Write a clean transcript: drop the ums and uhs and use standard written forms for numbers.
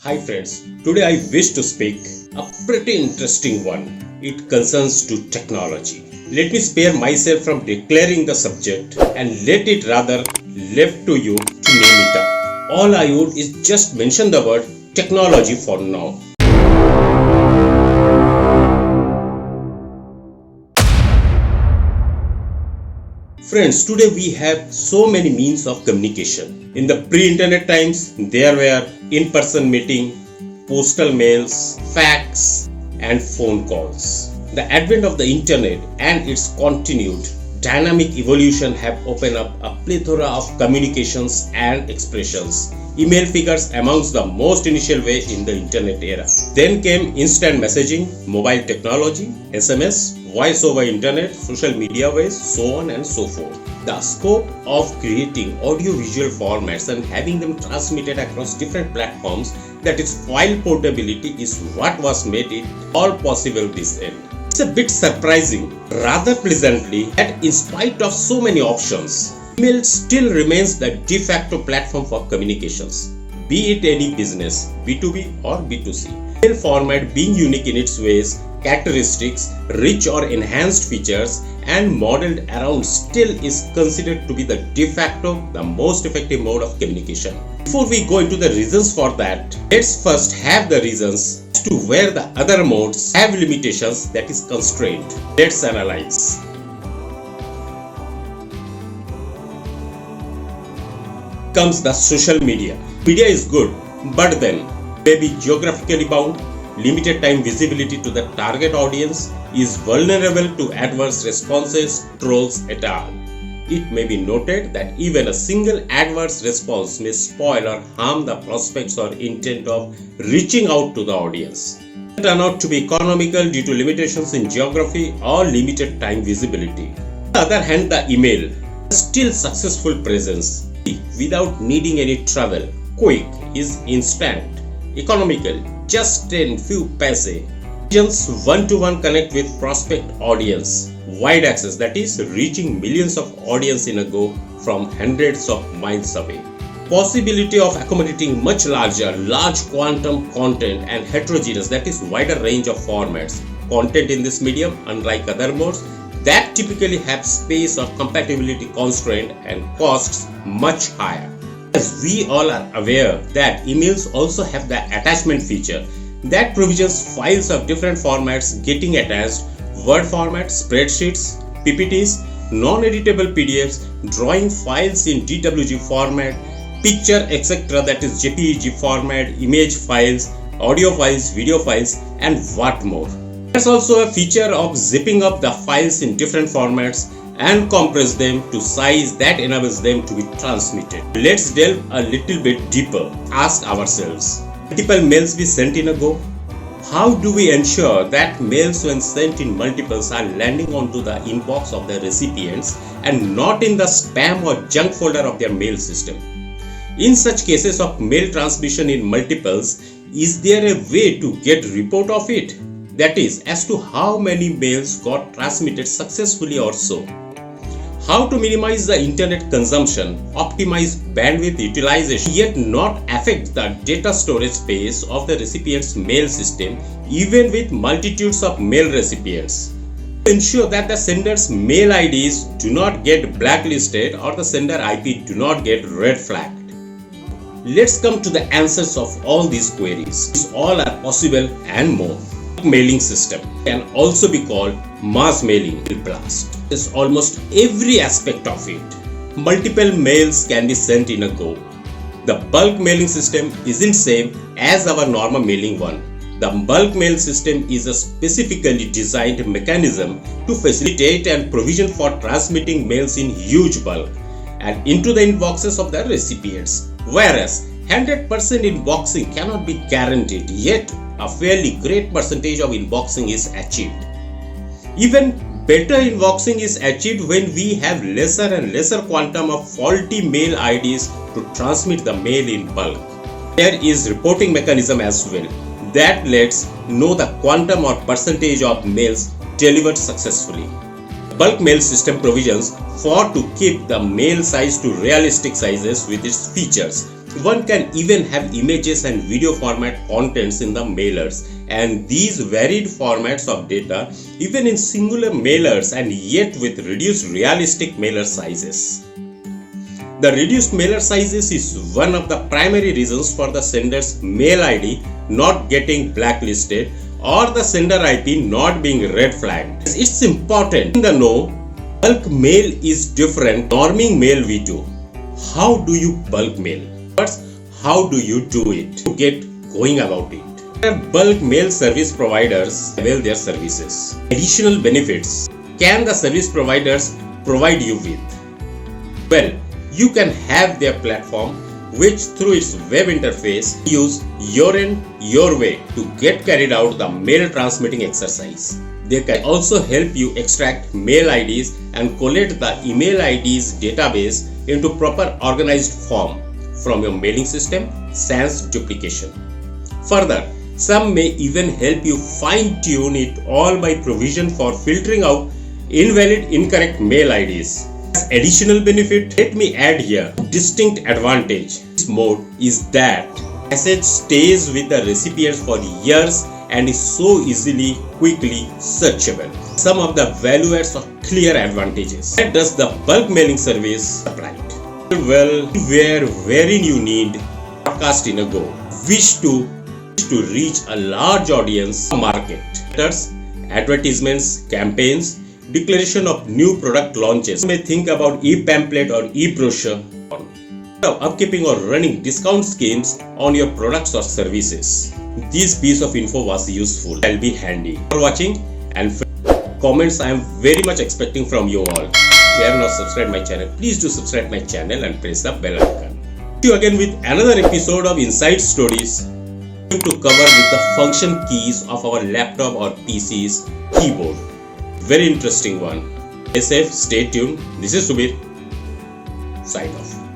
Hi friends, today I wish to speak a pretty interesting one. It concerns to technology. Let me spare myself from declaring the subject and let it rather left to you to name it up. All I would is just mention the word technology for now. Friends, today we have so many means of communication. In the pre-internet times, there were in-person meeting, postal mails, fax, and phone calls. The advent of the internet and its continued dynamic evolution have opened up a plethora of communications and expressions. Email figures amongst the most initial way in the internet era. Then came instant messaging, mobile technology, SMS, voice over internet, social media ways, so on and so forth. The scope of creating audio-visual formats and having them transmitted across different platforms, that is file portability, is what was made it all possible this end. It's a bit surprising, rather pleasantly, that in spite of so many options, email still remains the de facto platform for communications, be it any business, B2B or B2C. Email format being unique in its ways, characteristics, rich or enhanced features, and modeled around still is considered to be the de facto, the most effective mode of communication. Before we go into the reasons for that, let's first have the reasons as to where the other modes have limitations, that is constraint. Let's analyze. Comes the social media. Media is good, but then maybe geographically bound, limited time visibility to the target audience, is vulnerable to adverse responses, trolls et al. It may be noted that even a single adverse response may spoil or harm the prospects or intent of reaching out to the audience. It turn out to be economical due to limitations in geography or limited time visibility. On the other hand, the email has still successful presence without needing any travel, quick, is instant, economical, just in few paise, one-to-one connect with prospect audience, wide access, that is reaching millions of audience in a go from hundreds of miles away, possibility of accommodating much large quantum content and heterogeneous, that is wider range of formats, content in this medium, unlike other modes that typically have space or compatibility constraint and costs much higher. As we all are aware that emails also have the attachment feature that provisions files of different formats getting attached, Word format, spreadsheets, PPTs, non-editable PDFs, drawing files in DWG format, picture etc., that is JPEG format, image files, audio files, video files, and what more. There's also a feature of zipping up the files in different formats and compress them to size that enables them to be transmitted. Let's delve a little bit deeper. Ask ourselves, multiple mails be sent in a go? How do we ensure that mails when sent in multiples are landing onto the inbox of the recipients and not in the spam or junk folder of their mail system? In such cases of mail transmission in multiples, is there a way to get report of it? That is, as to how many mails got transmitted successfully or so. How to minimize the internet consumption, optimize bandwidth utilization, yet not affect the data storage space of the recipient's mail system, even with multitudes of mail recipients. Ensure that the sender's mail IDs do not get blacklisted or the sender IP do not get red flagged. Let's come to the answers of all these queries. These all are possible and more. Mailing system can also be called mass mailing blast. Is almost every aspect of it. Multiple mails can be sent in a go. The bulk mailing system isn't same as our normal mailing one. The bulk mail system is a specifically designed mechanism to facilitate and provision for transmitting mails in huge bulk and into the inboxes of the recipients. Whereas 100% inboxing cannot be guaranteed, yet a fairly great percentage of inboxing is achieved. Even better inboxing is achieved when we have lesser and lesser quantum of faulty mail IDs to transmit the mail in bulk. There is reporting mechanism as well that lets know the quantum or percentage of mails delivered successfully. Bulk mail system provisions for to keep the mail size to realistic sizes with its features One can even have images and video format contents in the mailers, and these varied formats of data even in singular mailers and yet with reduced realistic mailer sizes. The reduced mailer sizes is one of the primary reasons for the sender's mail ID not getting blacklisted or the sender IP not being red flagged. It's important to know bulk mail is different norming mail V2. How do you bulk mail? First, how do you do it to get going about it? Bulk mail service providers avail their services. Additional benefits can the service providers provide you with? Well, you can have their platform which through its web interface use your end, your way to get carried out the mail transmitting exercise. They can also help you extract mail IDs and collate the email IDs database into proper organized form from your mailing system sans duplication. Further, some may even help you fine-tune it all by provision for filtering out invalid incorrect mail IDs. As additional benefit, let me add here distinct advantage. This mode is that message stays with the recipient for years and is so easily, quickly searchable. Some of the value adds are clear advantages. Where does the bulk mailing service apply? Well, wherein you need podcast in a go, wish to reach a large audience market, advertisements, campaigns, declaration of new product launches. You may think about e-pamphlet or e-brochure, upkeeping or running discount schemes on your products or services. This piece of info was useful. I'll be handy for watching and comments I am very much expecting from you all. If you have not subscribed my channel, please do subscribe my channel and press the bell icon. See you again with another episode of Inside Stories to cover with the function keys of our laptop or PC's keyboard. Very interesting one. Stay safe, stay tuned. This is Subir. Sign off.